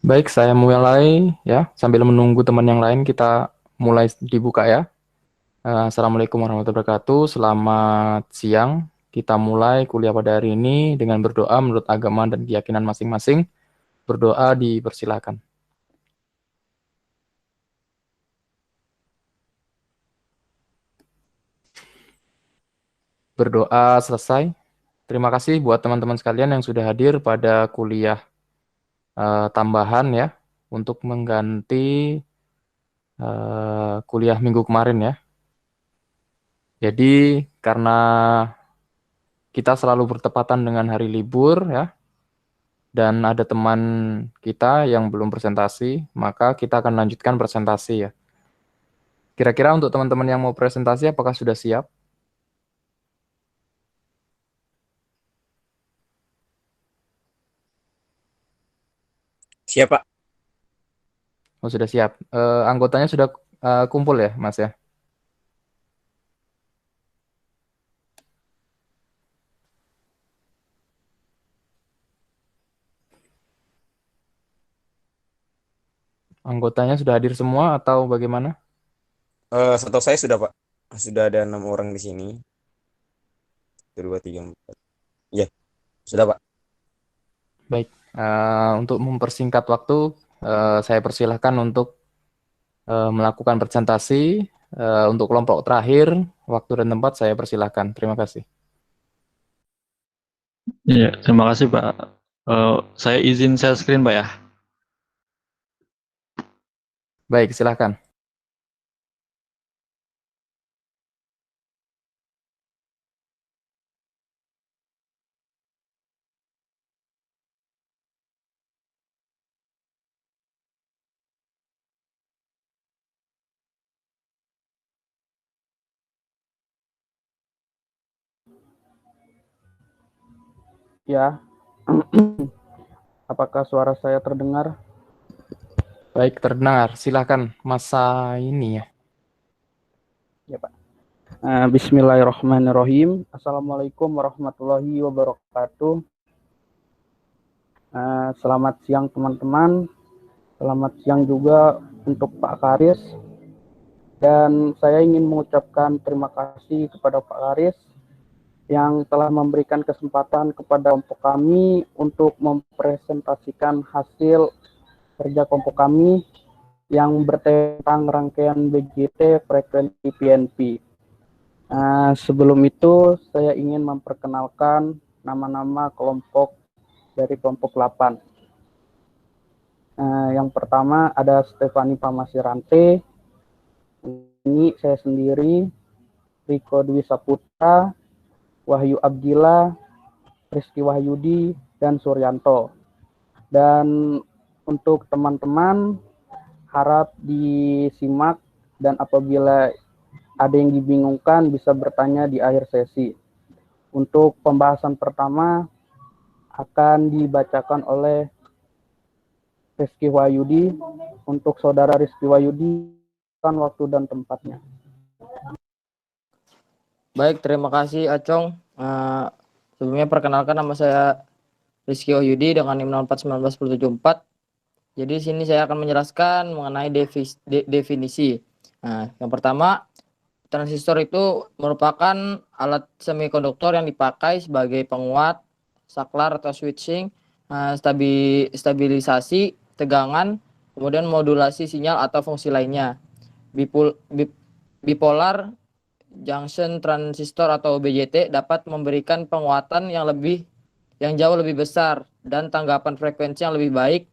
Baik, saya mulai ya. Sambil menunggu teman yang lain, kita mulai dibuka ya. Assalamualaikum warahmatullahi wabarakatuh. Selamat siang. Kita mulai kuliah pada hari ini dengan berdoa menurut agama dan keyakinan masing-masing. Berdoa dipersilakan. Berdoa selesai. Terima kasih buat teman-teman sekalian yang sudah hadir pada kuliah tambahan ya, untuk mengganti kuliah minggu kemarin ya. Jadi karena kita selalu bertepatan dengan hari libur ya, dan ada teman kita yang belum presentasi, maka kita akan lanjutkan presentasi ya. Kira-kira untuk teman-teman yang mau presentasi, apakah sudah siap? Siap, Pak. Oh, sudah siap. Anggotanya sudah kumpul ya, Mas ya? Anggotanya sudah hadir semua atau bagaimana? Setahu saya sudah, Pak. Sudah ada 6 orang di sini. 2, 3, 4. Ya, sudah, Pak. Baik. Untuk mempersingkat waktu, saya persilahkan untuk melakukan presentasi. Untuk kelompok terakhir, waktu dan tempat saya persilahkan. Terima kasih. Iya, terima kasih Pak. Saya izin share screen Pak ya. Baik, silahkan. Ya, apakah suara saya terdengar? Baik, terdengar. Silahkan masa ini ya. Ya, Pak. Bismillahirrahmanirrahim. Assalamualaikum warahmatullahi wabarakatuh. Selamat siang teman-teman. Selamat siang juga untuk Pak Karis. Dan saya ingin mengucapkan terima kasih kepada Pak Karis yang telah memberikan kesempatan kepada kelompok kami untuk mempresentasikan hasil kerja kelompok kami yang bertentang rangkaian BGT frekuensi PNP. Sebelum itu, saya ingin memperkenalkan nama-nama kelompok dari kelompok 8. Yang pertama ada Stefani Pamasirante, ini saya sendiri, Riko Dwi Saputra, Wahyu Abdillah, Rizky Wahyudi, dan Suryanto. Dan untuk teman-teman, harap disimak dan apabila ada yang dibingungkan bisa bertanya di akhir sesi. Untuk pembahasan pertama akan dibacakan oleh Rizky Wahyudi. Untuk saudara Rizky Wahyudi, kan waktu dan tempatnya. Baik, terima kasih Acong. Sebelumnya perkenalkan nama saya Rizky Wahyudi dengan NIM 041974. Jadi di sini saya akan menjelaskan mengenai definisi. Yang pertama, transistor itu merupakan alat semikonduktor yang dipakai sebagai penguat, saklar atau switching, stabilisasi, tegangan, kemudian modulasi sinyal atau fungsi lainnya. Bipolar junction transistor atau BJT dapat memberikan penguatan yang jauh lebih besar dan tanggapan frekuensi yang lebih baik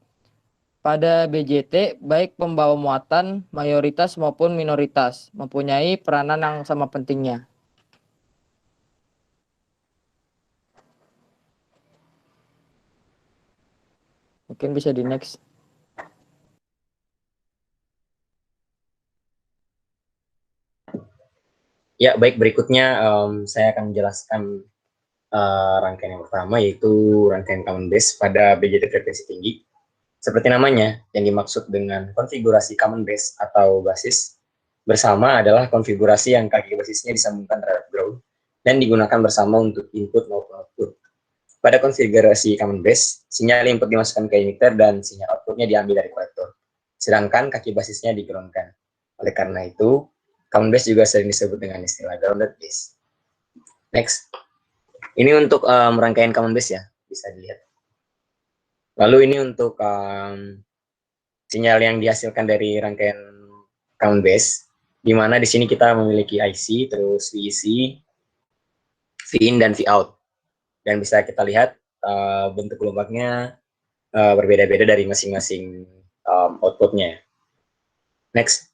pada BJT, baik pembawa muatan mayoritas maupun minoritas mempunyai peranan yang sama pentingnya. Mungkin bisa di next. Ya, baik. Berikutnya saya akan menjelaskan rangkaian yang pertama, yaitu rangkaian common base pada BJT frekuensi tinggi. Seperti namanya, yang dimaksud dengan konfigurasi common base atau basis bersama adalah konfigurasi yang kaki basisnya disambungkan terhadap ground dan digunakan bersama untuk input maupun output. Pada konfigurasi common base, sinyal input dimasukkan ke emitter dan sinyal output outputnya diambil dari kolektor. Sedangkan kaki basisnya di-ground-kan. Oleh karena itu, common base juga sering disebut dengan istilah grounded base. Next. Ini untuk rangkaian common base ya, bisa dilihat. Lalu ini untuk sinyal yang dihasilkan dari rangkaian common base, di mana di sini kita memiliki IC, terus VEC, VIN, dan Vout. Dan bisa kita lihat bentuk gelombangnya berbeda-beda dari masing-masing outputnya. Next.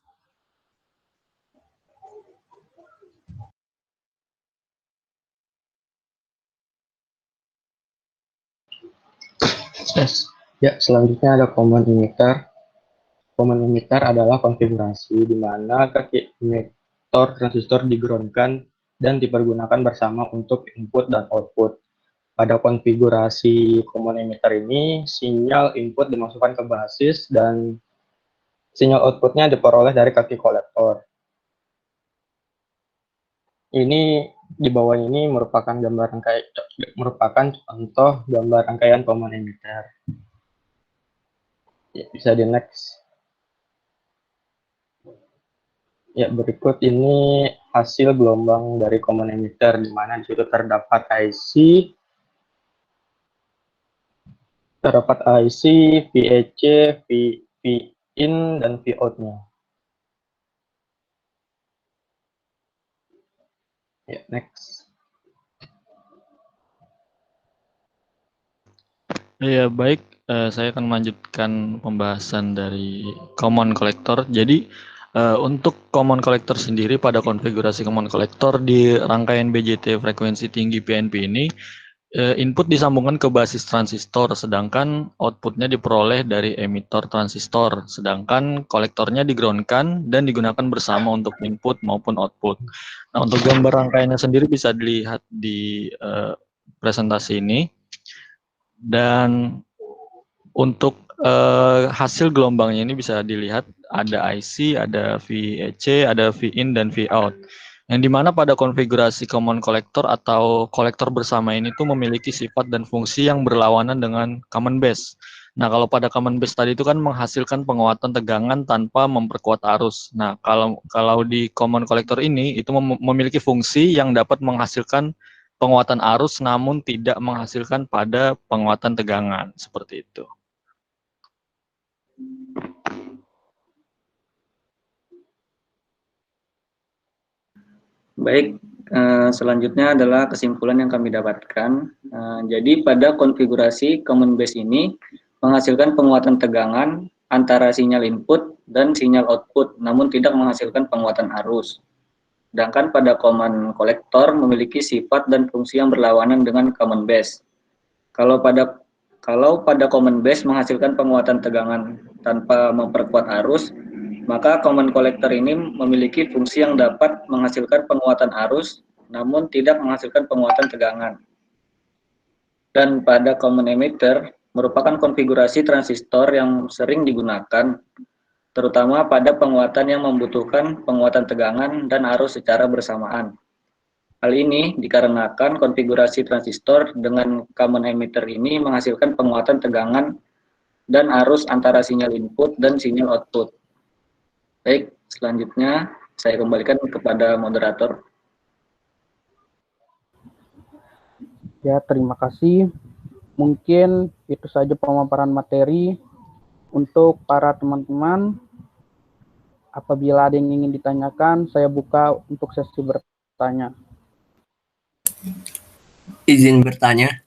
Ya, selanjutnya ada common emitter. Common emitter adalah konfigurasi di mana kaki emitter transistor di-ground-kan dan dipergunakan bersama untuk input dan output. Pada konfigurasi common emitter ini, sinyal input dimasukkan ke basis dan sinyal outputnya diperoleh dari kaki kolektor. Ini di bawah ini merupakan contoh gambar rangkaian common emitter. Ya, bisa di next. Ya, berikut ini hasil gelombang dari common emitter, di mana di situ terdapat IC, VEC, VIN, dan Vout-nya. Ya, next. Ya, baik. Saya akan melanjutkan pembahasan dari common collector. Jadi, untuk common collector sendiri pada konfigurasi common collector di rangkaian BJT frekuensi tinggi PNP ini, input disambungkan ke basis transistor, sedangkan outputnya diperoleh dari emitter transistor, sedangkan kolektornya di-ground-kan dan digunakan bersama untuk input maupun output. Nah, untuk gambar rangkaiannya sendiri bisa dilihat di presentasi ini. Dan untuk hasil gelombangnya ini bisa dilihat ada IC, ada VEC, ada VIN, dan Vout. Yang dimana pada konfigurasi common collector atau kolektor bersama ini tuh memiliki sifat dan fungsi yang berlawanan dengan common base. Nah, kalau pada common base tadi itu kan menghasilkan penguatan tegangan tanpa memperkuat arus. Nah, kalau di common collector ini itu memiliki fungsi yang dapat menghasilkan penguatan arus namun tidak menghasilkan pada penguatan tegangan, seperti itu. Baik, selanjutnya adalah kesimpulan yang kami dapatkan. Jadi pada konfigurasi common base ini menghasilkan penguatan tegangan antara sinyal input dan sinyal output, namun tidak menghasilkan penguatan arus. Sedangkan pada common collector memiliki sifat dan fungsi yang berlawanan dengan common base. Kalau pada common base menghasilkan penguatan tegangan tanpa memperkuat arus, maka common collector ini memiliki fungsi yang dapat menghasilkan penguatan arus, namun tidak menghasilkan penguatan tegangan. Dan pada common emitter merupakan konfigurasi transistor yang sering digunakan, terutama pada penguatan yang membutuhkan penguatan tegangan dan arus secara bersamaan. Hal ini dikarenakan konfigurasi transistor dengan common emitter ini menghasilkan penguatan tegangan dan arus antara sinyal input dan sinyal output. Baik, selanjutnya saya kembalikan kepada moderator. Ya, terima kasih. Mungkin itu saja pemaparan materi untuk para teman-teman. Apabila ada yang ingin ditanyakan, saya buka untuk sesi bertanya. Izin bertanya.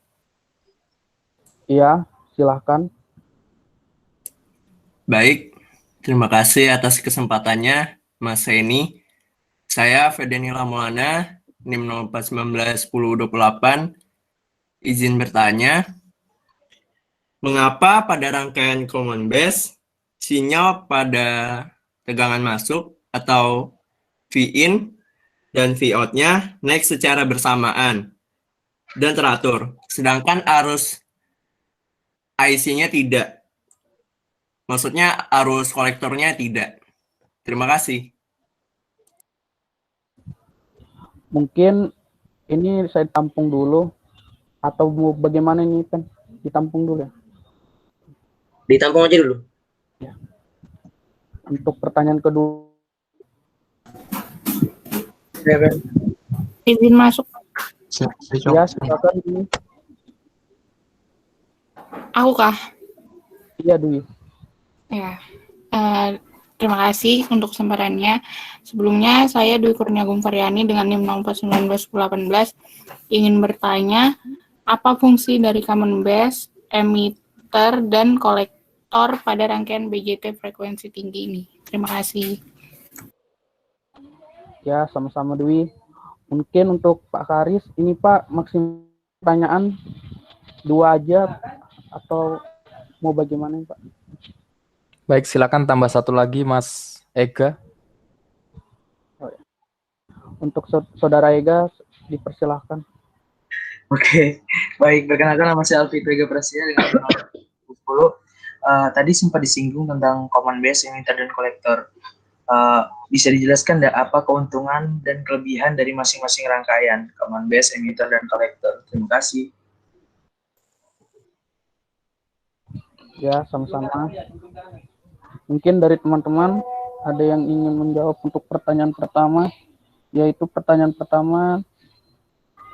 Iya, silahkan. Baik. Terima kasih atas kesempatannya, Mas Heni. Saya Fedenila Maulana, NIM 04191028. Izin bertanya, mengapa pada rangkaian common base, sinyal pada tegangan masuk atau VIN dan Vout-nya naik secara bersamaan dan teratur, sedangkan arus IC-nya tidak? Maksudnya arus kolektornya tidak. Terima kasih. Mungkin ini saya tampung dulu atau mau bagaimana ini kan? Ditampung dulu ya. Ditampung aja dulu. Untuk pertanyaan kedua, Izin masuk. ya silakan Dwi. Aku kah? Iya Dwi. Ya. Terima kasih untuk kesempatannya. Sebelumnya saya Dwi Kurniagung Karyani dengan NIM 04191018 ingin bertanya apa fungsi dari common base, emitter, dan kolektor pada rangkaian BJT frekuensi tinggi ini. Terima kasih. Ya, sama-sama Dwi. Mungkin untuk Pak Karis, ini Pak maksimal pertanyaan 2 aja atau mau bagaimana Pak? Baik, silakan tambah 1 lagi Mas Ega. Untuk Saudara Ega, dipersilahkan. Oke, baik. Perkenalkan nama saya Alfito Ega Prasetya dengan nomor 10. Tadi sempat disinggung tentang common base, emitter, dan kolektor. Bisa dijelaskan apa keuntungan dan kelebihan dari masing-masing rangkaian common base, emitter, dan kolektor? Terima kasih. Ya, sama-sama. Mungkin dari teman-teman ada yang ingin menjawab untuk pertanyaan pertama, yaitu pertanyaan pertama,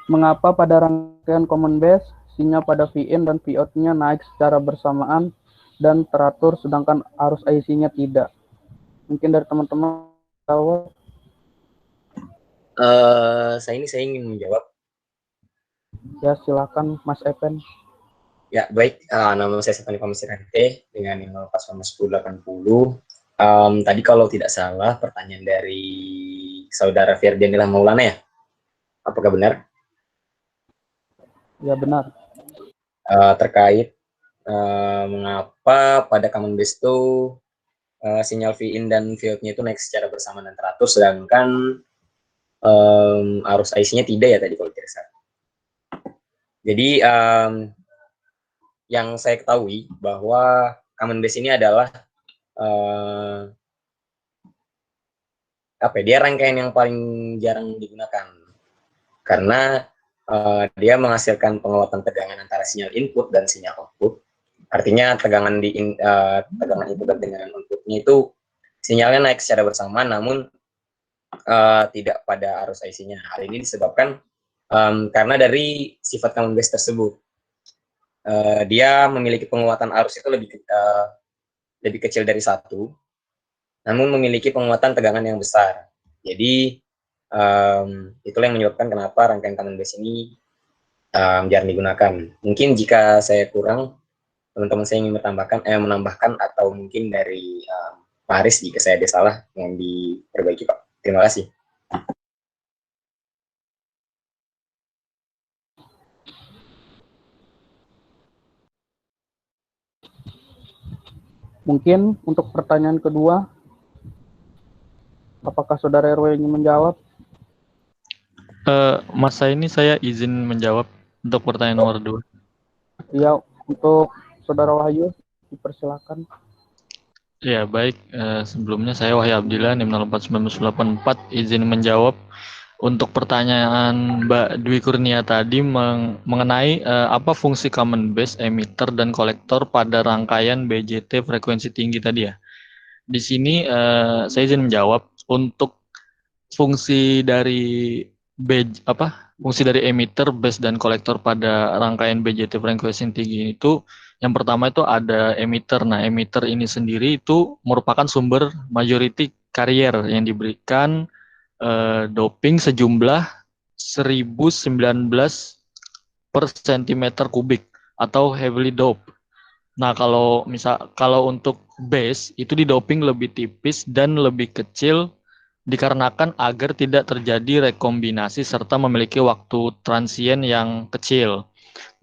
mengapa pada rangkaian common base sinyal pada VIN dan VOUT-nya naik secara bersamaan dan teratur sedangkan arus IC-nya tidak? Mungkin dari teman-teman tahu. Saya ingin menjawab. Ya, silakan Mas Epen. Ya, baik. Nama saya Stefani Pamisirante dengan NIM 04191080. Tadi kalau tidak salah pertanyaan dari Saudara Ferdianillah Maulana ya? Apakah benar? Ya, benar. Terkait mengapa pada common base itu sinyal VIN dan VOUT-nya itu naik secara bersamaan dan teratur, sedangkan arus IC-nya tidak ya tadi kalau tidak salah. Jadi yang saya ketahui bahwa common base ini adalah dia rangkaian yang paling jarang digunakan karena dia menghasilkan penguatan tegangan antara sinyal input dan sinyal output. Artinya tegangan input dan tegangan outputnya itu sinyalnya naik secara bersamaan, namun tidak pada arus IC-nya. Hal ini disebabkan karena dari sifat common base tersebut. Dia memiliki penguatan arus itu lebih kecil dari 1, namun memiliki penguatan tegangan yang besar. Jadi itulah yang menyebabkan kenapa rangkaian common base ini jarang digunakan. Mungkin jika saya kurang, teman-teman saya ingin menambahkan atau mungkin dari Pak Haris jika saya ada salah yang diperbaiki Pak. Terima kasih. Mungkin untuk pertanyaan kedua, apakah Saudara RW ingin menjawab? Masa ini saya izin menjawab untuk pertanyaan nomor 2. Ya, untuk Saudara Wahyu, dipersilakan. Ya, baik. Sebelumnya saya Wahyu Abdillah, NIM 041984, izin menjawab untuk pertanyaan Mbak Dwi Kurnia tadi mengenai apa fungsi common base, emitter, dan kolektor pada rangkaian BJT frekuensi tinggi tadi ya. Di sini saya izin menjawab untuk fungsi dari fungsi dari emitter, base, dan kolektor pada rangkaian BJT frekuensi tinggi itu, yang pertama itu ada emitter. Nah, emitter ini sendiri itu merupakan sumber majority carrier yang diberikan doping sejumlah 1019 per centimeter kubik atau heavily dope. Nah, kalau untuk base itu didoping lebih tipis dan lebih kecil dikarenakan agar tidak terjadi rekombinasi serta memiliki waktu transien yang kecil.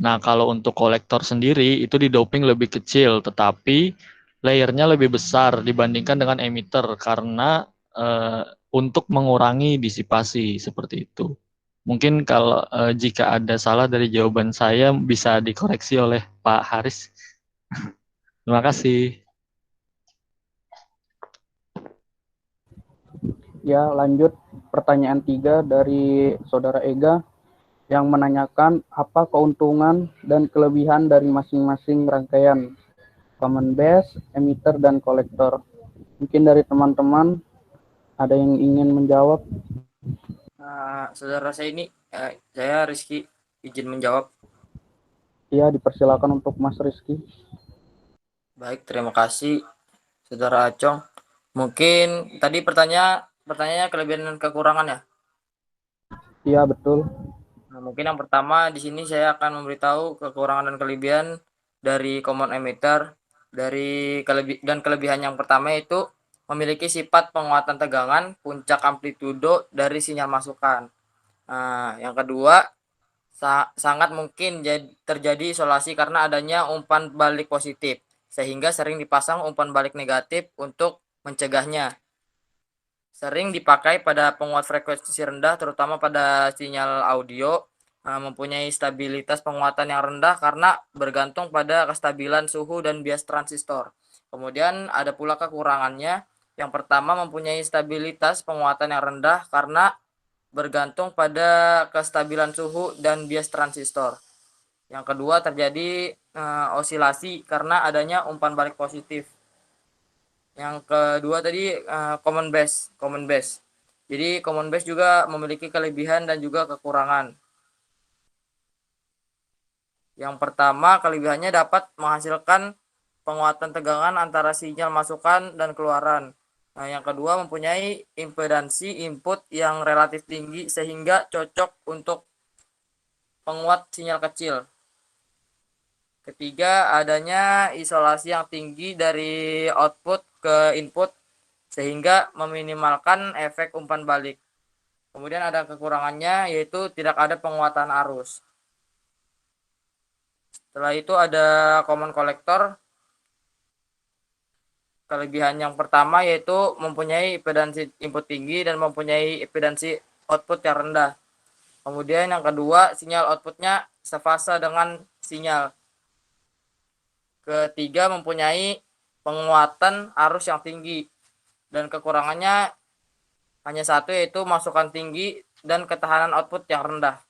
Nah, kalau untuk kolektor sendiri itu didoping lebih kecil tetapi layernya lebih besar dibandingkan dengan emitter karena untuk mengurangi disipasi seperti itu. Mungkin kalau jika ada salah dari jawaban saya bisa dikoreksi oleh Pak Haris. Terima kasih. Ya, lanjut pertanyaan 3 dari Saudara Ega yang menanyakan apa keuntungan dan kelebihan dari masing-masing rangkaian common base, emitter, dan kolektor. Mungkin dari teman-teman ada yang ingin menjawab? Saudara saya ini, saya Rizky, izin menjawab. Ya, dipersilakan untuk Mas Rizky. Baik, terima kasih Saudara Acong. Mungkin tadi pertanyaannya kelebihan dan kekurangan ya? Iya, betul. Nah, mungkin yang pertama di sini saya akan memberitahu kekurangan dan kelebihan dari common emitter. Kelebihan yang pertama itu memiliki sifat penguatan tegangan puncak amplitudo dari sinyal masukan. Nah, yang kedua sangat mungkin terjadi isolasi karena adanya umpan balik positif, sehingga sering dipasang umpan balik negatif untuk mencegahnya. Sering dipakai pada penguat frekuensi rendah, terutama pada sinyal audio, mempunyai stabilitas penguatan yang rendah karena bergantung pada kestabilan suhu dan bias transistor. Kemudian ada pula kekurangannya. Yang pertama mempunyai stabilitas penguatan yang rendah karena bergantung pada kestabilan suhu dan bias transistor. Yang kedua terjadi osilasi karena adanya umpan balik positif. Yang kedua tadi common base. Jadi common base juga memiliki kelebihan dan juga kekurangan. Yang pertama, kelebihannya dapat menghasilkan penguatan tegangan antara sinyal masukan dan keluaran. Nah, yang kedua mempunyai impedansi input yang relatif tinggi sehingga cocok untuk penguat sinyal kecil. Ketiga, adanya isolasi yang tinggi dari output ke input sehingga meminimalkan efek umpan balik. Kemudian ada kekurangannya yaitu tidak ada penguatan arus. Setelah itu ada common collector. Kelebihan yang pertama yaitu mempunyai impedansi input tinggi dan mempunyai impedansi output yang rendah. Kemudian yang kedua, sinyal outputnya sefase dengan sinyal. Ketiga, mempunyai penguatan arus yang tinggi. Dan kekurangannya hanya satu, yaitu masukan tinggi dan ketahanan output yang rendah.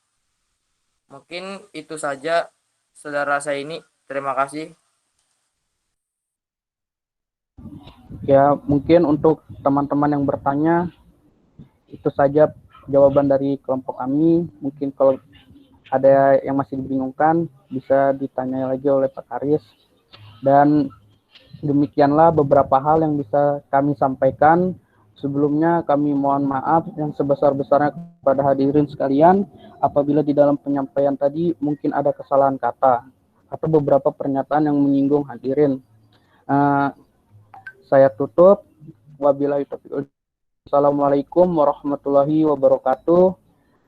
Mungkin itu saja saudara saya ini. Terima kasih. Ya, mungkin untuk teman-teman yang bertanya, itu saja jawaban dari kelompok kami. Mungkin kalau ada yang masih dibingungkan, bisa ditanya lagi oleh Pak Karis. Dan demikianlah beberapa hal yang bisa kami sampaikan. Sebelumnya kami mohon maaf yang sebesar-besarnya kepada hadirin sekalian apabila di dalam penyampaian tadi mungkin ada kesalahan kata atau beberapa pernyataan yang menyinggung hadirin. Saya tutup. Wabillahi taufiq. Assalamualaikum warahmatullahi wabarakatuh.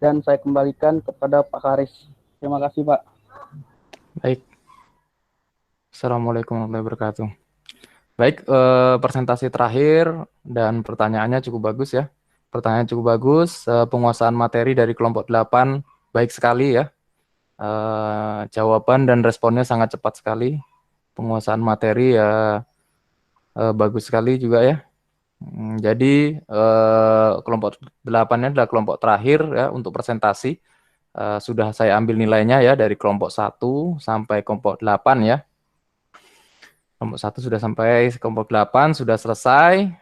Dan saya kembalikan kepada Pak Karis. Terima kasih, Pak. Baik. Assalamualaikum warahmatullahi wabarakatuh. Baik, presentasi terakhir dan pertanyaannya cukup bagus ya. Pertanyaannya cukup bagus, penguasaan materi dari kelompok 8 baik sekali ya. Jawaban dan responnya sangat cepat sekali. Penguasaan materi ya bagus sekali juga ya. Jadi kelompok 8-nya adalah kelompok terakhir ya untuk presentasi. Sudah saya ambil nilainya ya dari kelompok 1 sampai kelompok 8 ya. Kelompok 1 sudah sampai kelompok 8 sudah selesai.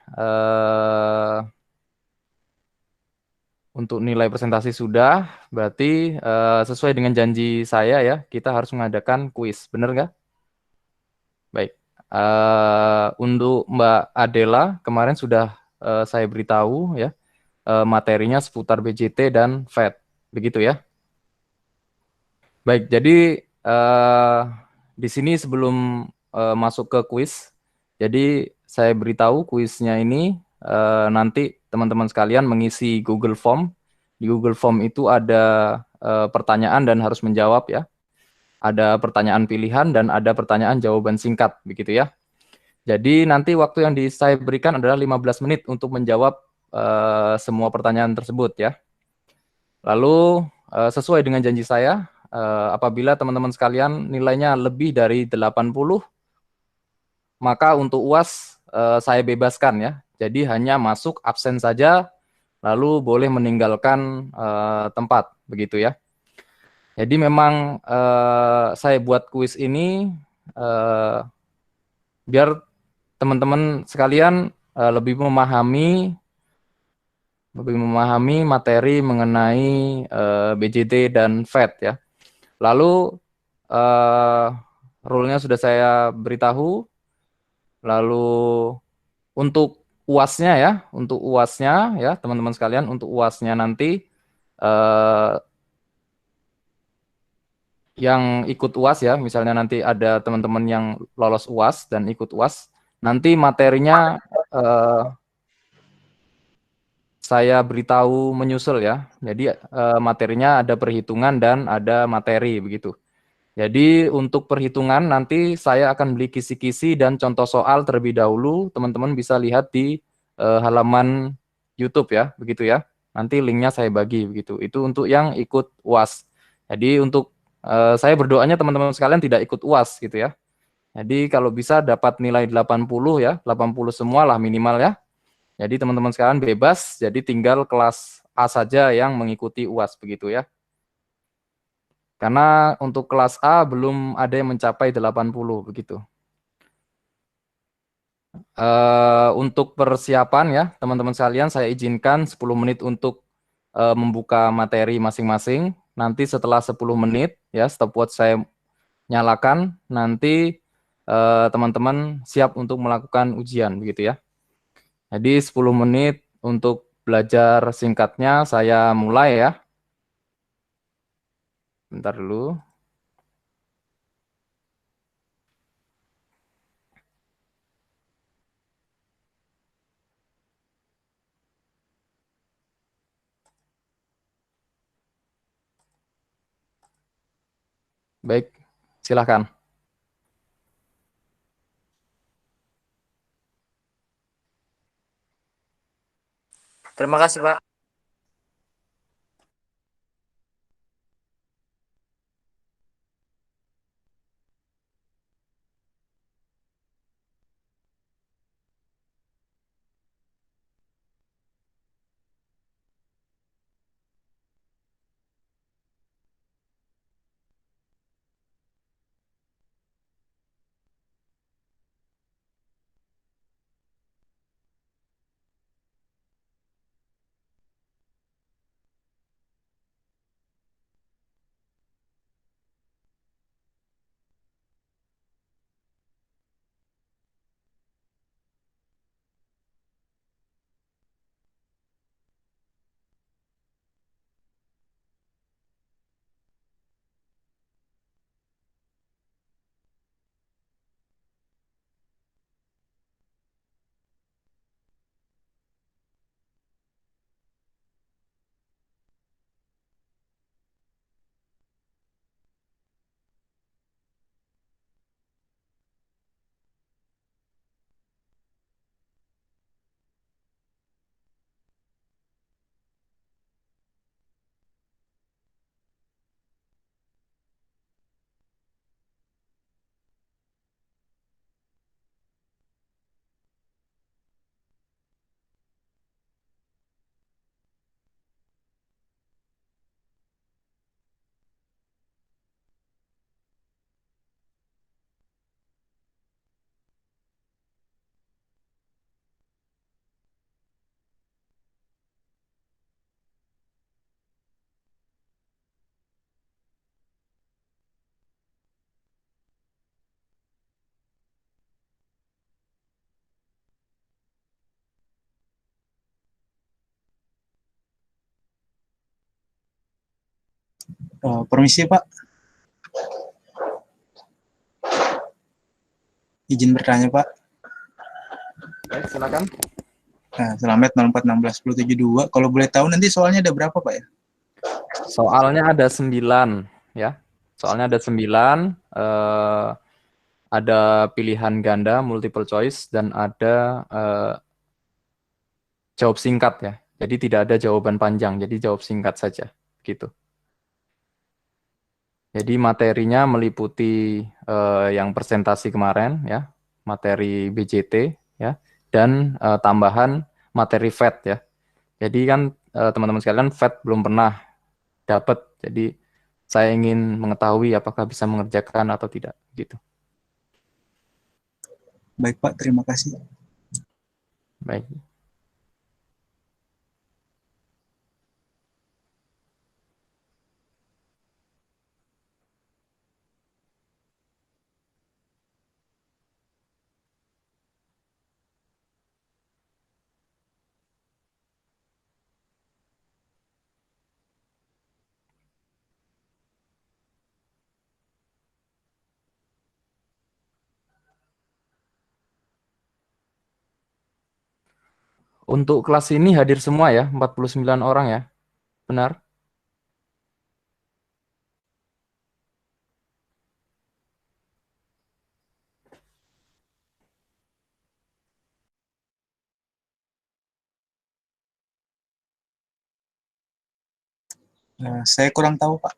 Untuk nilai presentasi sudah, berarti sesuai dengan janji saya ya, kita harus mengadakan kuis, benar nggak? Baik. Untuk Mbak Adela kemarin sudah saya beritahu ya materinya seputar BJT dan FET, begitu ya. Baik, jadi di sini sebelum masuk ke kuis, jadi saya beritahu kuisnya ini nanti teman-teman sekalian mengisi Google Form. Di Google Form itu ada pertanyaan dan harus menjawab ya. Ada pertanyaan pilihan dan ada pertanyaan jawaban singkat, begitu ya. Jadi nanti waktu yang saya berikan adalah 15 menit untuk menjawab semua pertanyaan tersebut ya. Lalu sesuai dengan janji saya, apabila teman-teman sekalian nilainya lebih dari 80, maka untuk UAS saya bebaskan ya. Jadi hanya masuk absen saja, lalu boleh meninggalkan tempat, begitu ya. Jadi memang saya buat kuis ini biar teman-teman sekalian lebih memahami materi mengenai BJT dan FET ya. Lalu rule-nya sudah saya beritahu. Lalu untuk UAS-nya ya, teman-teman sekalian, untuk UAS-nya nanti yang ikut UAS ya, misalnya nanti ada teman-teman yang lolos UAS dan ikut UAS, nanti materinya saya beritahu menyusul ya. Jadi materinya ada perhitungan dan ada materi begitu. Jadi untuk perhitungan nanti saya akan beli kisi-kisi dan contoh soal terlebih dahulu. Teman-teman bisa lihat di halaman YouTube ya, begitu ya. Nanti linknya saya bagi begitu. Itu untuk yang ikut UAS. Jadi untuk saya berdoanya teman-teman sekalian tidak ikut UAS gitu ya. Jadi kalau bisa dapat nilai 80 ya, 80 semua lah minimal ya. Jadi teman-teman sekalian bebas, jadi tinggal kelas A saja yang mengikuti UAS begitu ya. Karena untuk kelas A belum ada yang mencapai 80 begitu. Untuk persiapan ya, teman-teman sekalian saya izinkan 10 menit untuk membuka materi masing-masing. Nanti setelah 10 menit ya, stopwatch saya nyalakan, nanti teman-teman siap untuk melakukan ujian begitu ya. Jadi 10 menit untuk belajar singkatnya saya mulai ya. Bentar dulu. Baik, silakan. Terima kasih, Pak. Permisi Pak, izin bertanya Pak. Baik, silakan. Nah, Selamat 04161072. Kalau boleh tahu nanti soalnya ada berapa Pak ya? Soalnya ada 9 ya. Soalnya ada 9, ada pilihan ganda multiple choice dan ada jawab singkat ya. Jadi tidak ada jawaban panjang, jadi jawab singkat saja gitu. Jadi materinya meliputi yang presentasi kemarin ya, materi BJT ya, dan tambahan materi FET ya. Jadi kan teman-teman sekalian FET belum pernah dapat, jadi saya ingin mengetahui apakah bisa mengerjakan atau tidak gitu. Baik Pak, terima kasih. Baik. Untuk kelas ini hadir semua ya, 49 orang ya. Benar? Saya kurang tahu Pak.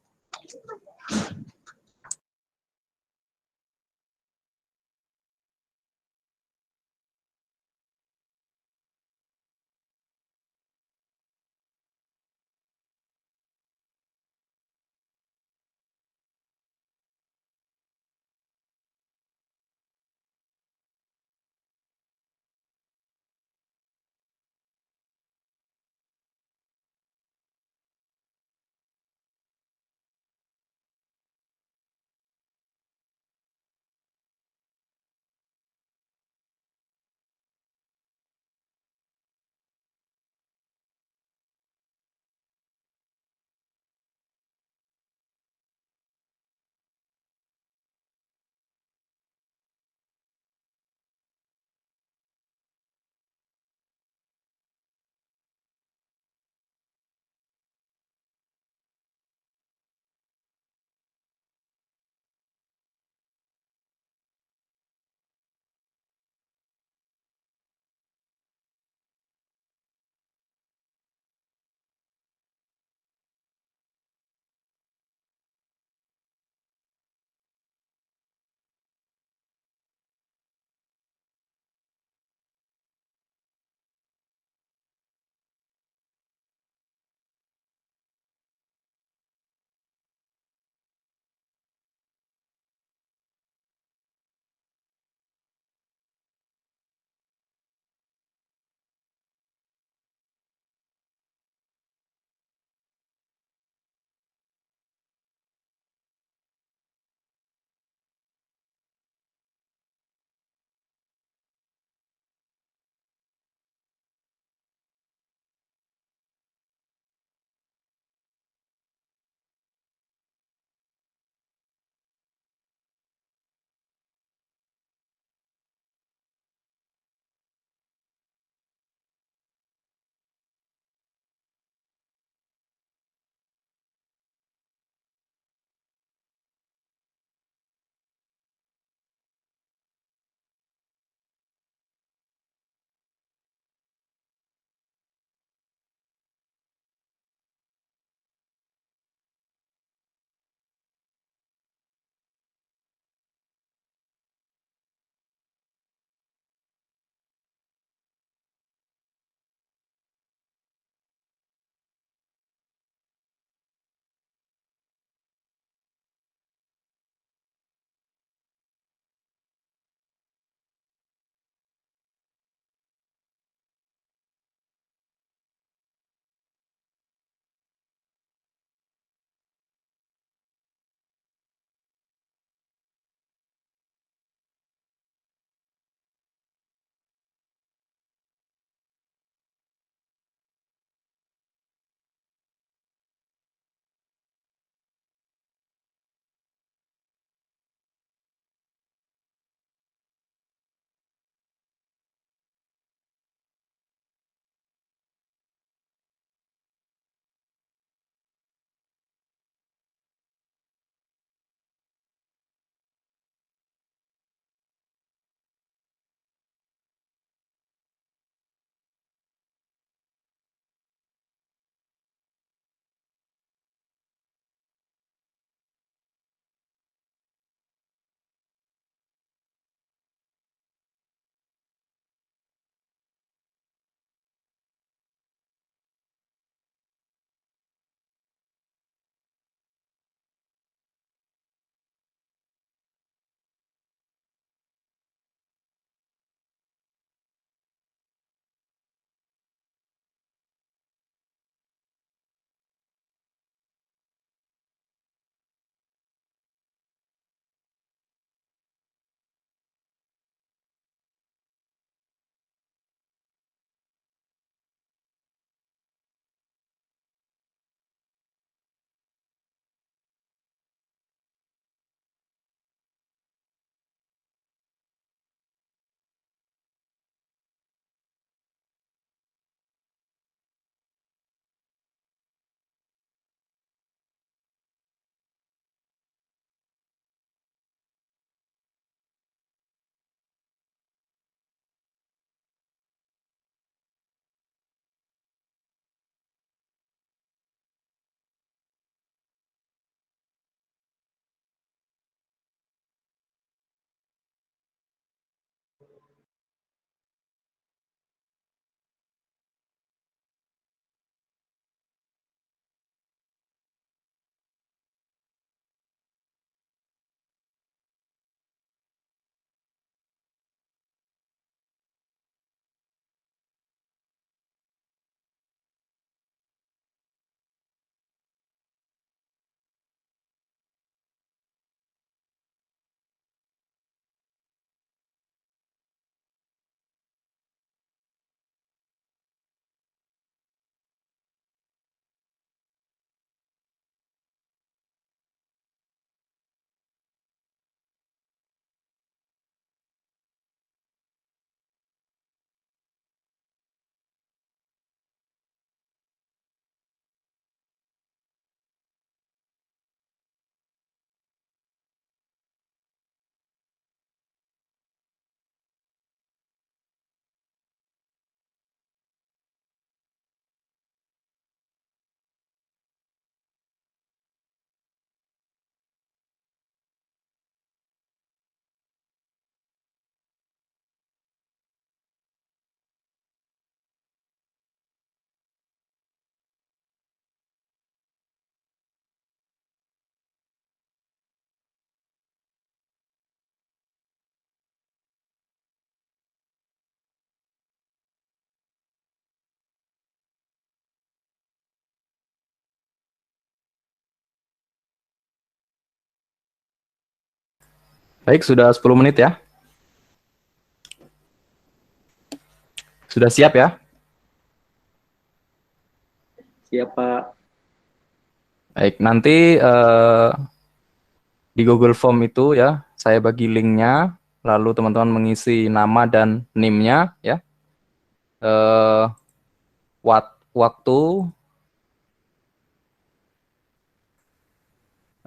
Baik, sudah 10 menit ya. Sudah siap ya? Siap, Pak. Baik, nanti di Google Form itu ya, saya bagi linknya, lalu teman-teman mengisi nama dan NIM-nya ya. Waktu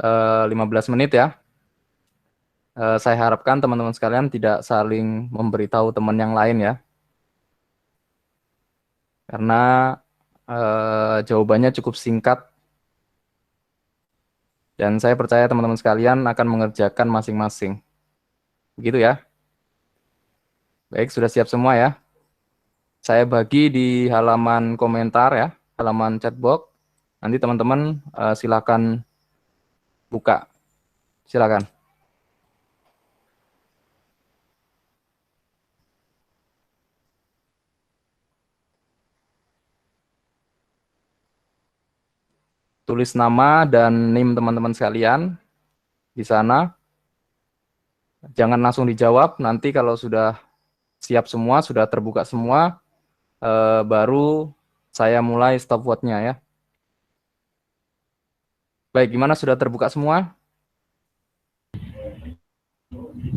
15 menit ya. Saya harapkan teman-teman sekalian tidak saling memberitahu teman yang lain ya. Karena jawabannya cukup singkat. Dan saya percaya teman-teman sekalian akan mengerjakan masing-masing. Begitu ya. Baik, sudah siap semua ya. Saya bagi di halaman komentar ya, halaman chatbox. Nanti teman-teman silakan buka. Silakan. Tulis nama dan NIM teman-teman sekalian di sana. Jangan langsung dijawab, nanti kalau sudah siap semua, sudah terbuka semua, baru saya mulai stopwatch-nya ya. Baik, gimana, sudah terbuka semua?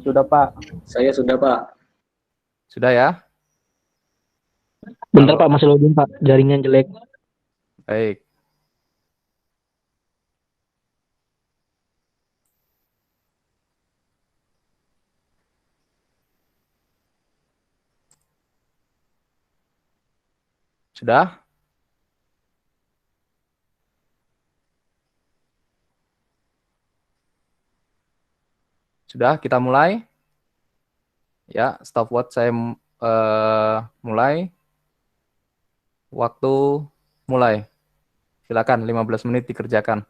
Sudah, Pak. Saya sudah, Pak. Sudah ya? Bentar Pak, masih loading Pak, jaringan jelek. Baik. Sudah? Sudah, kita mulai. Ya, stopwatch saya mulai. Waktu mulai. Silakan, 15 menit dikerjakan.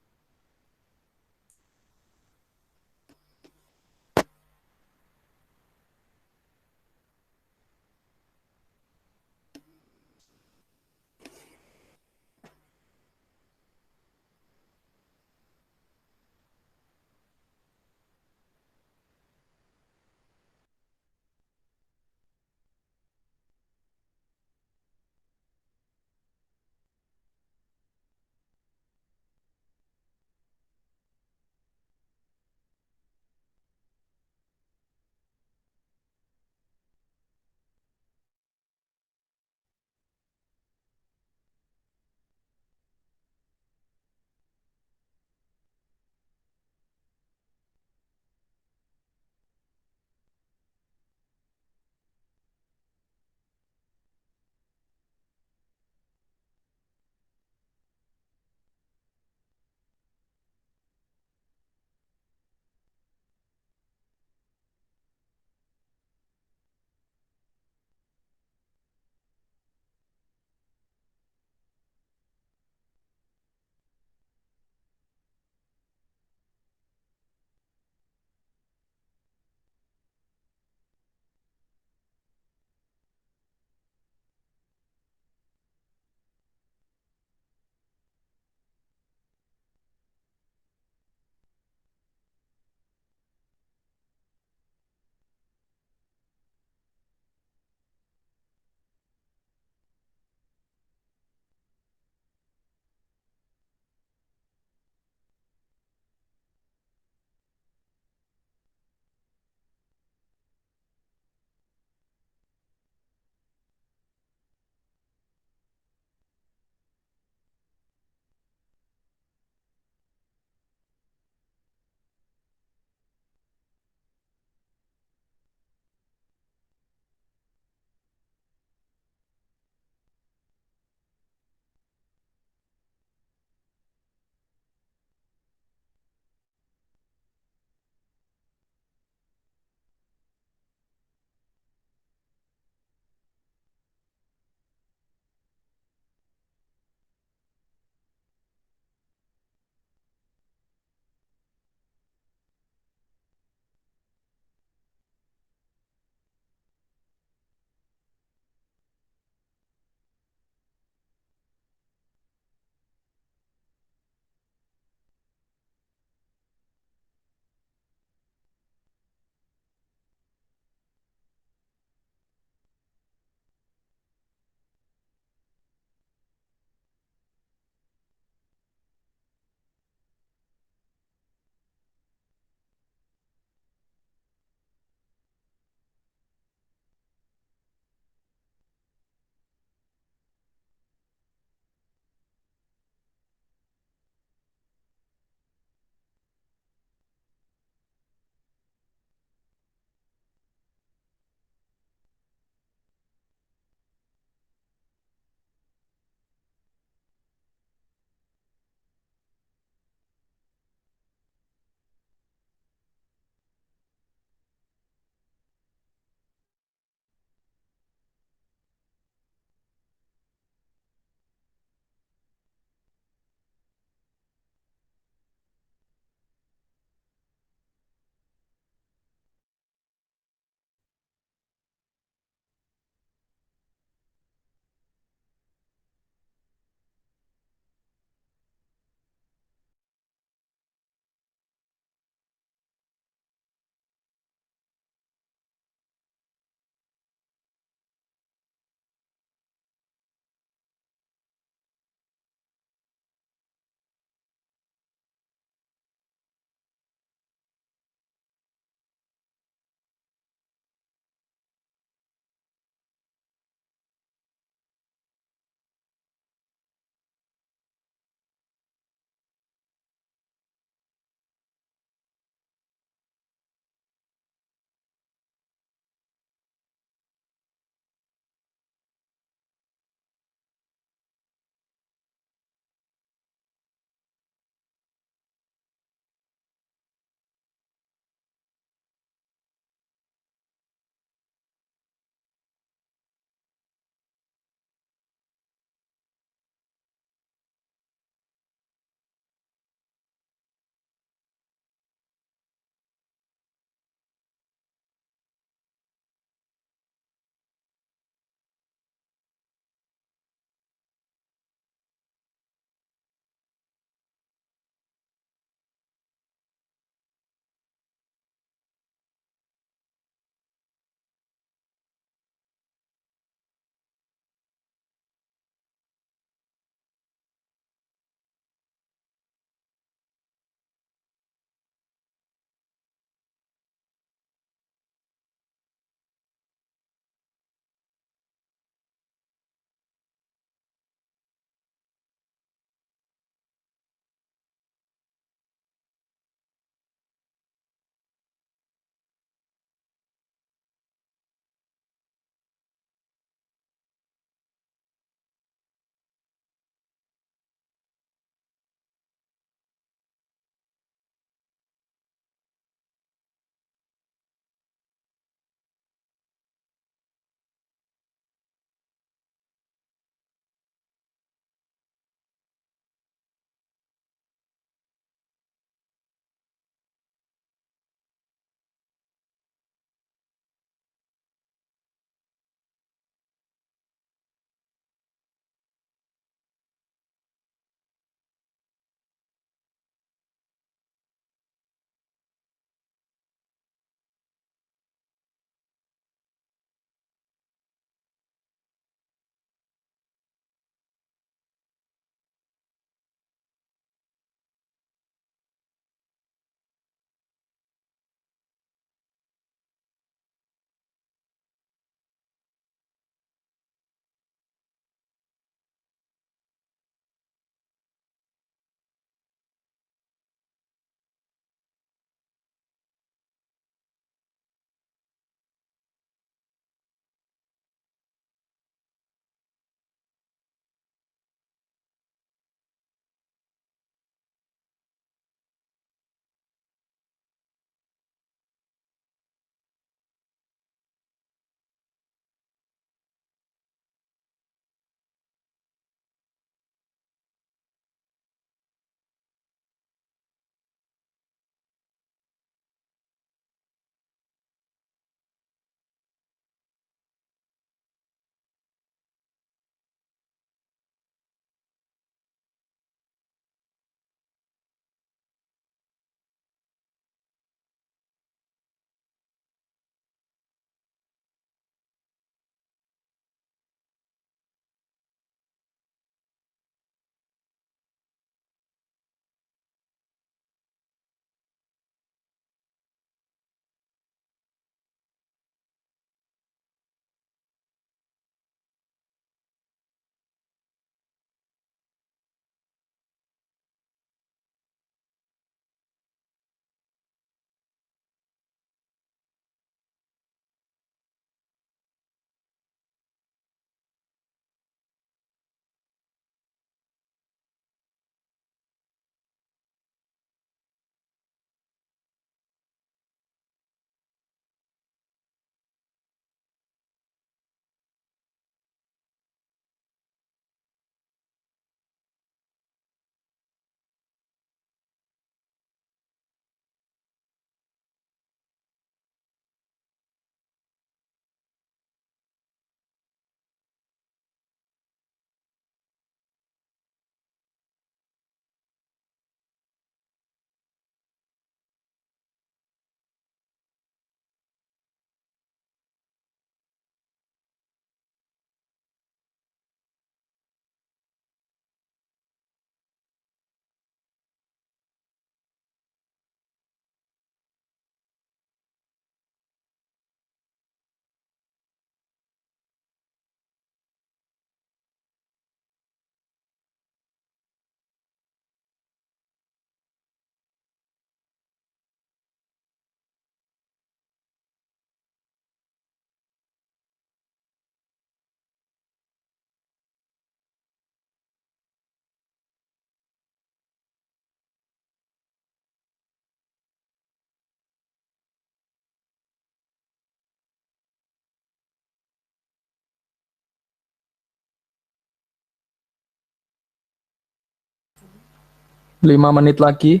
5 menit lagi.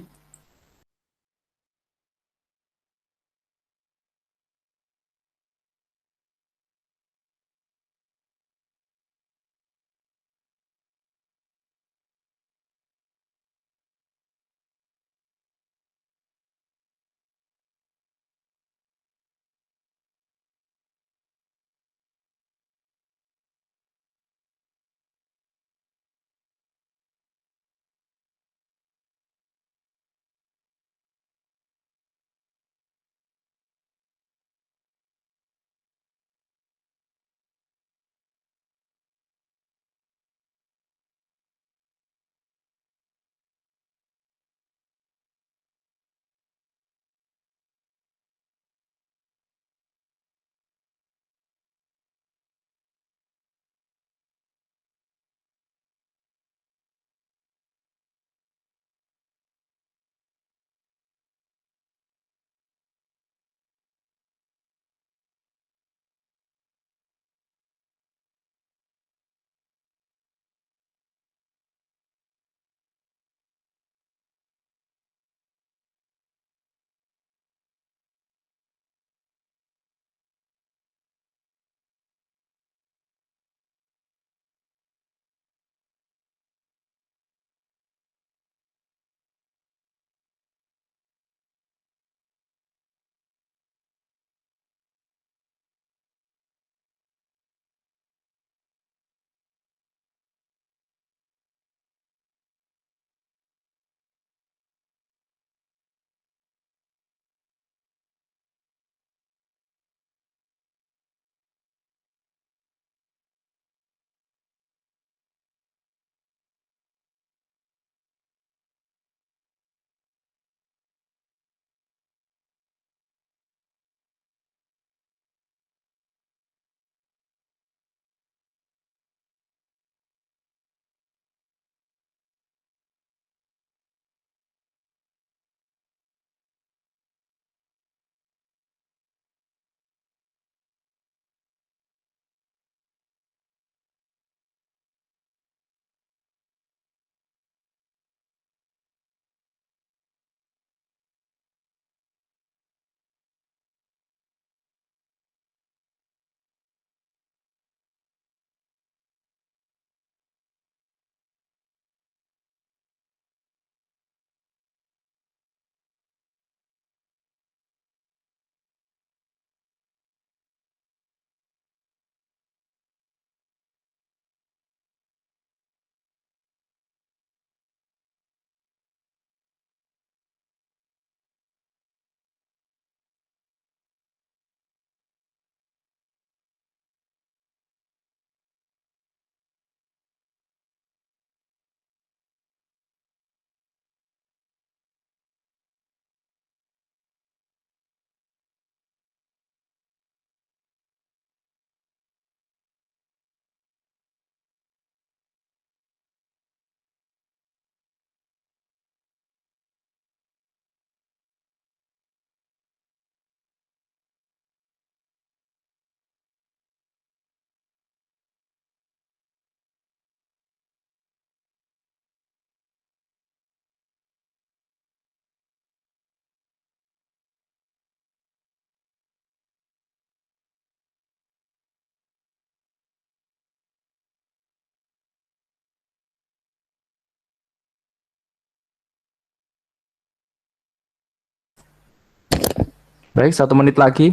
Baik, 1 menit lagi.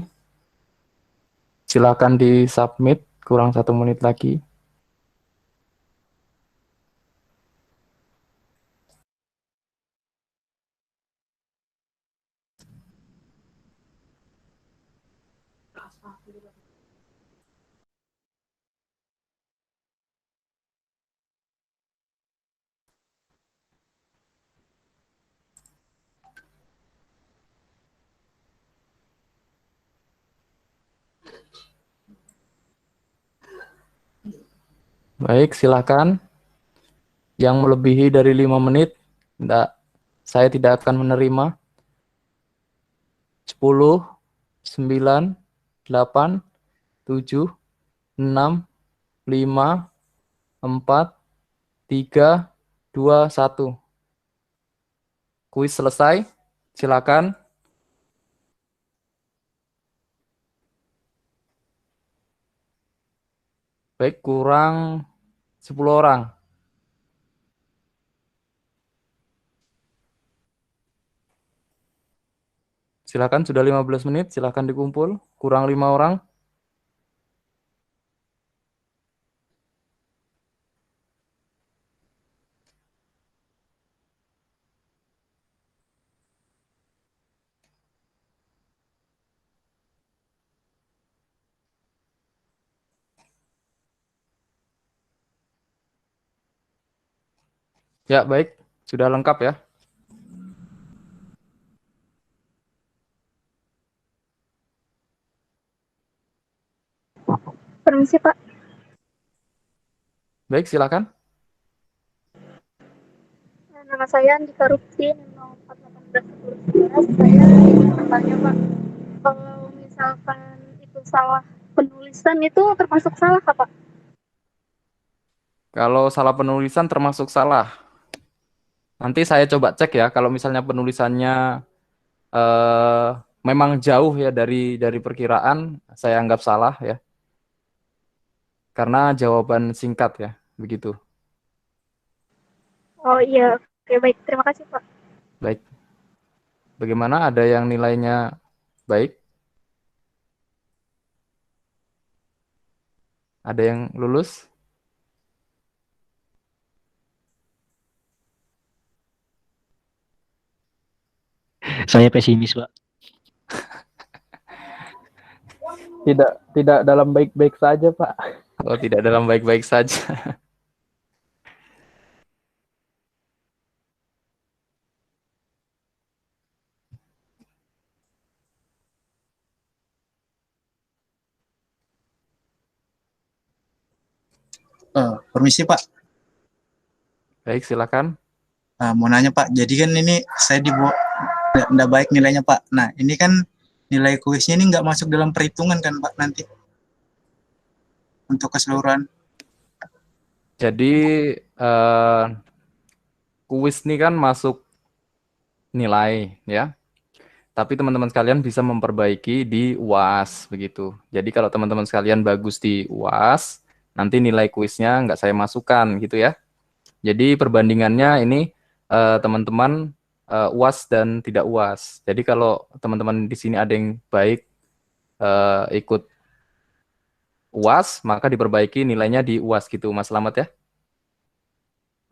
Silakan di submit, kurang 1 menit lagi. Baik, silakan. Yang melebihi dari 5 menit, saya tidak akan menerima. 10, 9, 8, 7, 6, 5, 4, 3, 2, 1. Kuis selesai. Silakan. Baik, kurang 10 orang. Silakan, sudah 15 menit, silakan dikumpul. Kurang 5 orang. Ya, baik. Sudah lengkap ya. Permisi, Pak. Baik, silakan. Nama saya Andika Rupti, 04181011. Saya ingin bertanya, Pak. Kalau misalkan itu salah penulisan, itu termasuk salah, Pak? Kalau salah penulisan termasuk salah. Nanti saya coba cek ya, kalau misalnya penulisannya memang jauh ya dari perkiraan, saya anggap salah ya. Karena jawaban singkat ya, begitu. Oh iya, oke baik. Terima kasih, Pak. Baik. Bagaimana, ada yang nilainya baik? Ada yang lulus? Saya pesimis, Pak. Tidak dalam baik-baik saja, Pak. Oh, tidak dalam baik-baik saja. Permisi Pak. Baik, silakan. Mau nanya Pak, jadi kan ini saya dibawa nggak baik nilainya Pak. Nah ini kan nilai kuisnya ini nggak masuk dalam perhitungan kan Pak nanti untuk keseluruhan. Jadi kuis ini kan masuk nilai ya. Tapi teman-teman sekalian bisa memperbaiki di UAS begitu. Jadi kalau teman-teman sekalian bagus di UAS, nanti nilai kuisnya nggak saya masukkan gitu ya. Jadi perbandingannya ini teman-teman UAS dan tidak UAS. Jadi kalau teman-teman di sini ada yang baik ikut UAS, maka diperbaiki nilainya di UAS gitu, Mas Slamet ya.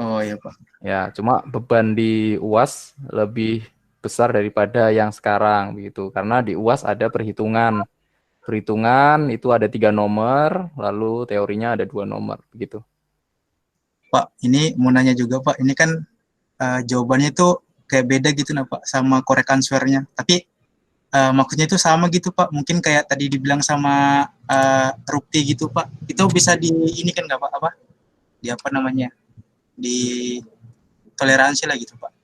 Oh iya Pak. Ya, cuma beban di UAS lebih besar daripada yang sekarang begitu, karena di UAS ada perhitungan itu ada 3 nomor, lalu teorinya ada 2 nomor begitu. Pak, ini mau nanya juga Pak, ini kan jawabannya itu kayak beda gitu nah Pak sama correct answer-nya, tapi maksudnya itu sama gitu Pak, mungkin kayak tadi dibilang sama Rupti gitu Pak, itu bisa di ini kan nggak Pak, apa di apa namanya, di toleransi lah gitu Pak.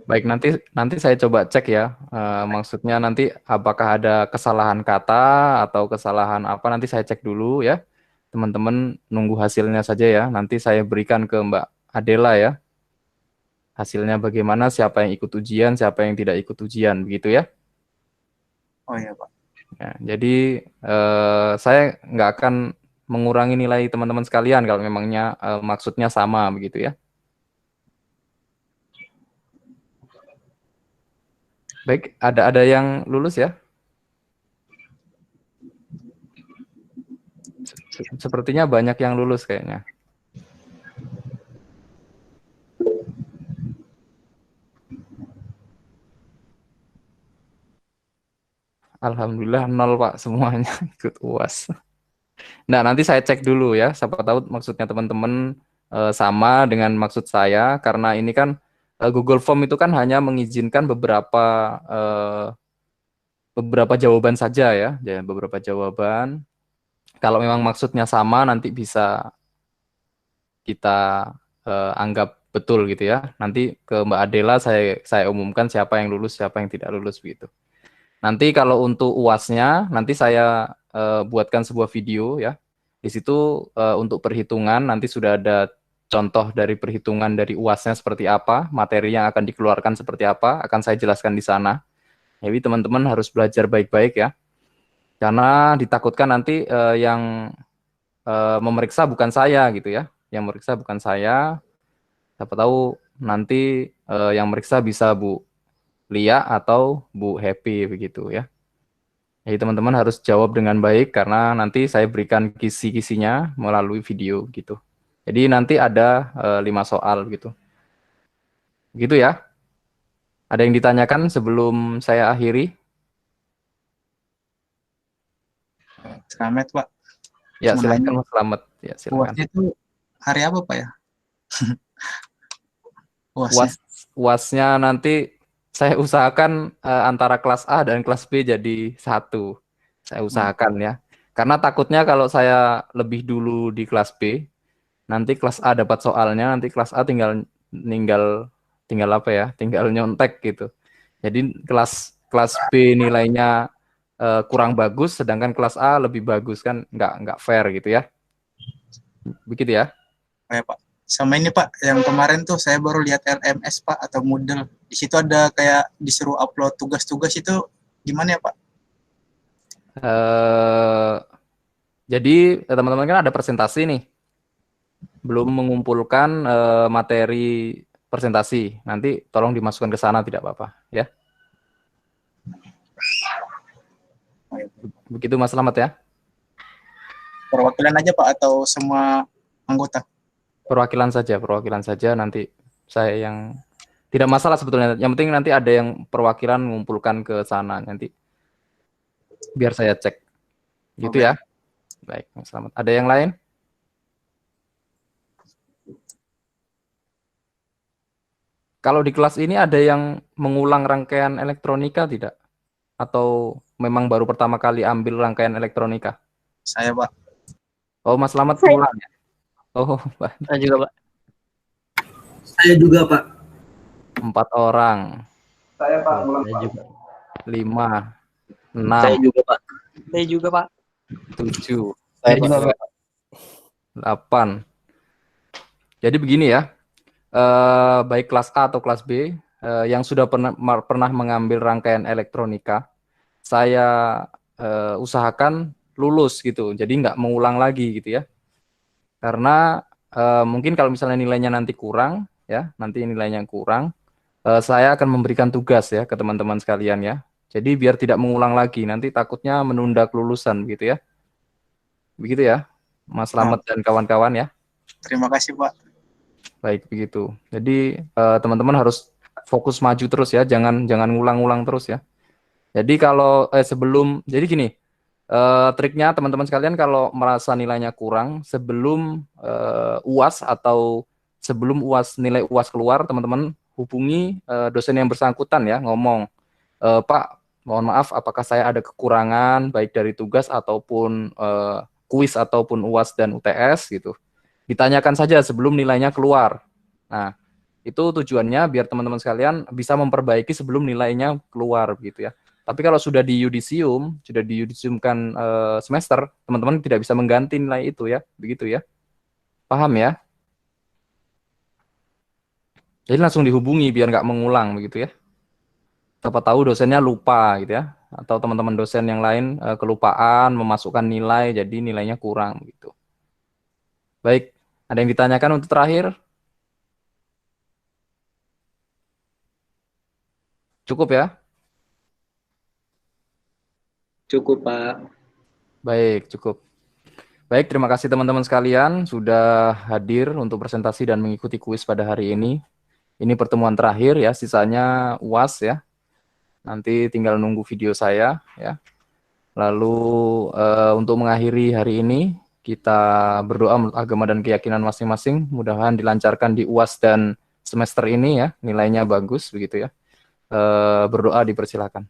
Baik, nanti saya coba cek ya, maksudnya nanti apakah ada kesalahan kata atau kesalahan apa, nanti saya cek dulu ya. Teman-teman nunggu hasilnya saja ya, nanti saya berikan ke Mbak Adela ya. Hasilnya bagaimana, siapa yang ikut ujian, siapa yang tidak ikut ujian, begitu ya. Oh iya Pak. Ya, jadi saya nggak akan mengurangi nilai teman-teman sekalian kalau memangnya maksudnya sama, begitu ya. Baik, ada yang lulus ya? Sepertinya banyak yang lulus kayaknya. Alhamdulillah 0 Pak, semuanya ikut UAS. Nah, nanti saya cek dulu ya, siapa tahu maksudnya teman-teman sama dengan maksud saya, karena ini kan Google Form itu kan hanya mengizinkan beberapa jawaban saja ya, beberapa jawaban. Kalau memang maksudnya sama, nanti bisa kita anggap betul gitu ya. Nanti ke Mbak Adela saya umumkan siapa yang lulus, siapa yang tidak lulus begitu. Nanti kalau untuk UAS-nya, nanti saya buatkan sebuah video ya. Di situ untuk perhitungan nanti sudah ada contoh dari perhitungan dari UAS-nya seperti apa, materi yang akan dikeluarkan seperti apa, akan saya jelaskan di sana. Jadi teman-teman harus belajar baik-baik ya, karena ditakutkan nanti yang memeriksa bukan saya gitu ya, yang memeriksa bukan saya, siapa tahu nanti yang meriksa bisa Bu Lia atau Bu Happy begitu ya. Jadi teman-teman harus jawab dengan baik karena nanti saya berikan kisi-kisinya melalui video gitu. Jadi nanti ada 5 soal gitu. Gitu ya. Ada yang ditanyakan sebelum saya akhiri? Selamat, Pak. Ya, Mau silakan nanya, Mas Slamet. Ya, silakan. UASnya itu hari apa, Pak ya? UAS, UASnya nanti saya usahakan antara kelas A dan kelas B jadi satu. Saya usahakan ya. Karena takutnya kalau saya lebih dulu di kelas B, nanti kelas A dapat soalnya, nanti kelas A tinggal apa ya? Tinggal nyontek gitu. Jadi kelas B nilainya kurang bagus, sedangkan kelas A lebih bagus kan nggak fair gitu ya. Begitu ya. Ya, Pak. Sama ini Pak, yang kemarin tuh saya baru lihat LMS Pak atau Moodle. Di situ ada kayak disuruh upload tugas-tugas itu gimana ya Pak? Jadi teman-teman kan ada presentasi nih, belum mengumpulkan materi presentasi. Nanti tolong dimasukkan ke sana tidak apa-apa ya. Begitu Mas Slamet ya. Perwakilan aja Pak atau semua anggota? Perwakilan saja nanti saya yang tidak masalah sebetulnya. Yang penting nanti ada yang perwakilan mengumpulkan ke sana nanti. Biar saya cek. Gitu ya. Baik, selamat. Ada yang lain? Kalau di kelas ini ada yang mengulang rangkaian elektronika tidak? Atau memang baru pertama kali ambil rangkaian elektronika? Saya Pak. Oh, Mas Slamet mengulang ya? Oh, Pak. Saya juga, Pak. Saya juga, Pak. 4 orang. Saya Pak, ngulang Saya Pak. juga. 5, 6. Saya juga, Pak. 7. Saya juga, Pak. 8. Jadi begini ya, baik kelas A atau kelas B yang sudah pernah mengambil rangkaian elektronika, saya usahakan lulus gitu. Jadi nggak mengulang lagi gitu ya. Karena mungkin kalau misalnya nilainya nanti kurang, ya, nanti nilainya kurang, saya akan memberikan tugas ya ke teman-teman sekalian ya. Jadi biar tidak mengulang lagi, nanti takutnya menunda kelulusan gitu ya. Begitu ya, Mas Slamet dan kawan-kawan ya. Terima kasih Pak. Baik begitu. Jadi teman-teman harus fokus maju terus ya, jangan ngulang-ngulang terus ya. Jadi kalau jadi gini, triknya teman-teman sekalian kalau merasa nilainya kurang sebelum UAS atau sebelum nilai UAS keluar, teman-teman hubungi dosen yang bersangkutan ya, ngomong, Pak, mohon maaf apakah saya ada kekurangan baik dari tugas ataupun kuis ataupun UAS dan UTS gitu. Ditanyakan saja sebelum nilainya keluar. Nah, itu tujuannya biar teman-teman sekalian bisa memperbaiki sebelum nilainya keluar gitu ya. Tapi kalau sudah diyudisiumkan semester, teman-teman tidak bisa mengganti nilai itu ya, begitu ya. Paham ya? Jadi langsung dihubungi biar nggak mengulang begitu ya. Siapa tahu dosennya lupa gitu ya, atau teman-teman dosen yang lain kelupaan memasukkan nilai, jadi nilainya kurang gitu. Baik, ada yang ditanyakan untuk terakhir? Cukup ya? Cukup, Pak. Baik, cukup. Baik, terima kasih teman-teman sekalian sudah hadir untuk presentasi dan mengikuti kuis pada hari ini. Ini pertemuan terakhir ya, sisanya UAS ya. Nanti tinggal nunggu video saya ya. Lalu untuk mengakhiri hari ini, kita berdoa menurut agama dan keyakinan masing-masing. Mudah-mudahan dilancarkan di UAS dan semester ini ya, nilainya bagus begitu ya. Berdoa dipersilakan.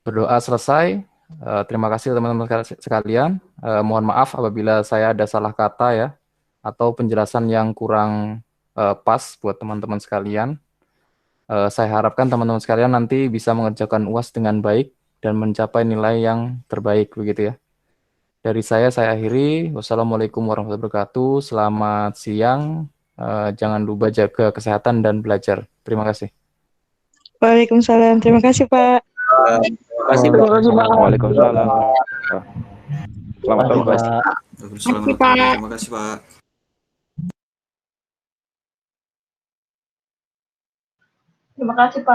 Berdoa selesai. Terima kasih teman-teman sekalian. Mohon maaf apabila saya ada salah kata ya, atau penjelasan yang kurang pas buat teman-teman sekalian. Saya harapkan teman-teman sekalian nanti bisa mengerjakan UAS dengan baik dan mencapai nilai yang terbaik begitu ya. Dari saya akhiri. Wassalamualaikum warahmatullahi wabarakatuh. Selamat siang. Jangan lupa jaga kesehatan dan belajar. Terima kasih. Waalaikumsalam. Terima kasih, Pak. Terima kasih, Pak. Waalaikumsalam. Selamat tahun, Pak. Terima kasih, Pak. Terima kasih, Pak.